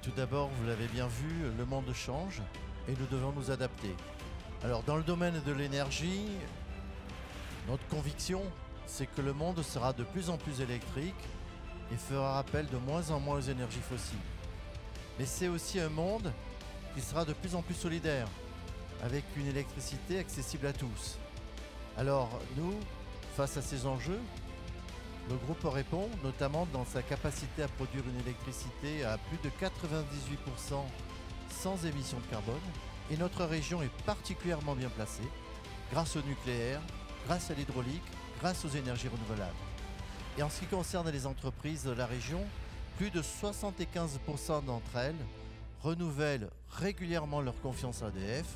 Tout d'abord, vous l'avez bien vu, le monde change et nous devons nous adapter. Alors dans le domaine de l'énergie, notre conviction, c'est que le monde sera de plus en plus électrique et fera appel de moins en moins aux énergies fossiles. Mais c'est aussi un monde qui sera de plus en plus solidaire, avec une électricité accessible à tous. Alors nous, face à ces enjeux, le groupe répond notamment dans sa capacité à produire une électricité à plus de 98% sans émission de carbone. Et notre région est particulièrement bien placée grâce au nucléaire, grâce à l'hydraulique, grâce aux énergies renouvelables. Et en ce qui concerne les entreprises de la région, plus de 75% d'entre elles renouvellent régulièrement leur confiance à EDF,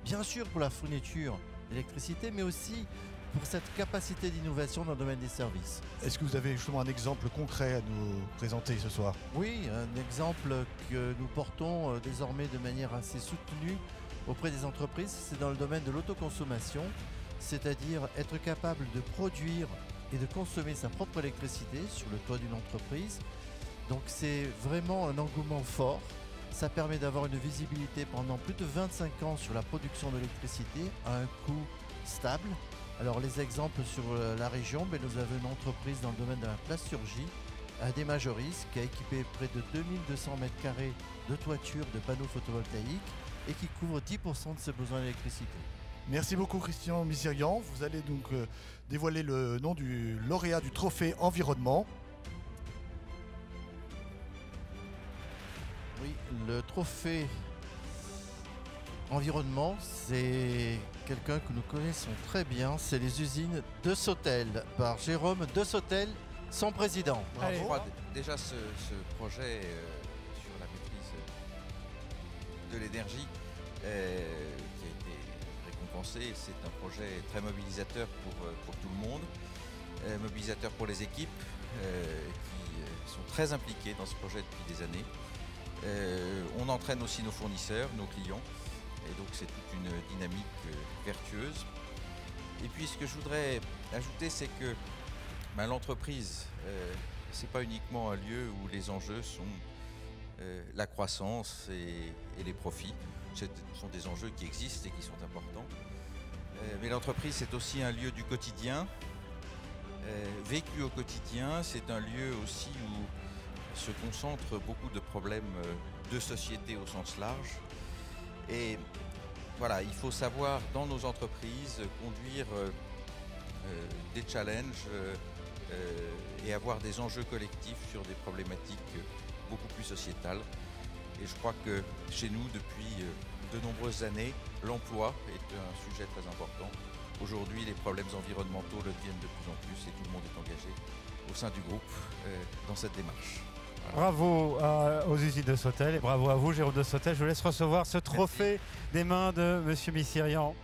bien sûr pour la fourniture d'électricité, mais aussi pour cette capacité d'innovation dans le domaine des services. Est-ce que vous avez justement un exemple concret à nous présenter ce soir? Oui, un exemple que nous portons désormais de manière assez soutenue auprès des entreprises, c'est dans le domaine de l'autoconsommation, c'est-à-dire être capable de produire et de consommer sa propre électricité sur le toit d'une entreprise. Donc c'est vraiment un engouement fort. Ça permet d'avoir une visibilité pendant plus de 25 ans sur la production d'électricité à un coût stable. Alors les exemples sur la région, nous avons une entreprise dans le domaine de la plasturgie, AD Majoris, qui a équipé près de 2200 m² de toiture de panneaux photovoltaïques et qui couvre 10% de ses besoins d'électricité. Merci beaucoup Christian Missirian. Vous allez donc dévoiler le nom du lauréat du trophée environnement. Oui, le trophée environnement, c'est quelqu'un que nous connaissons très bien, c'est les usines de Sautel, par Jérôme de Sautel, son président. Je crois déjà ce projet sur la maîtrise de l'énergie qui a été récompensé, c'est un projet très mobilisateur pour tout le monde, mobilisateur pour les équipes qui sont très impliquées dans ce projet depuis des années. On entraîne aussi nos fournisseurs, nos clients, et donc c'est toute une dynamique vertueuse. Et puis ce que je voudrais ajouter, c'est que l'entreprise, c'est pas uniquement un lieu où les enjeux sont la croissance et les profits. Ce sont des enjeux qui existent et qui sont importants. Mais l'entreprise, c'est aussi un lieu du quotidien, vécu au quotidien. C'est un lieu aussi où se concentrent beaucoup de problèmes de société au sens large. Et voilà, il faut savoir dans nos entreprises conduire des challenges et avoir des enjeux collectifs sur des problématiques beaucoup plus sociétales. Et je crois que chez nous, depuis de nombreuses années, l'emploi est un sujet très important. Aujourd'hui, les problèmes environnementaux le deviennent de plus en plus et tout le monde est engagé au sein du groupe dans cette démarche. Voilà. Bravo aux usines de Sautel et bravo à vous, Jérôme de Sautel. Je vous laisse recevoir ce trophée des mains de Monsieur Missirian.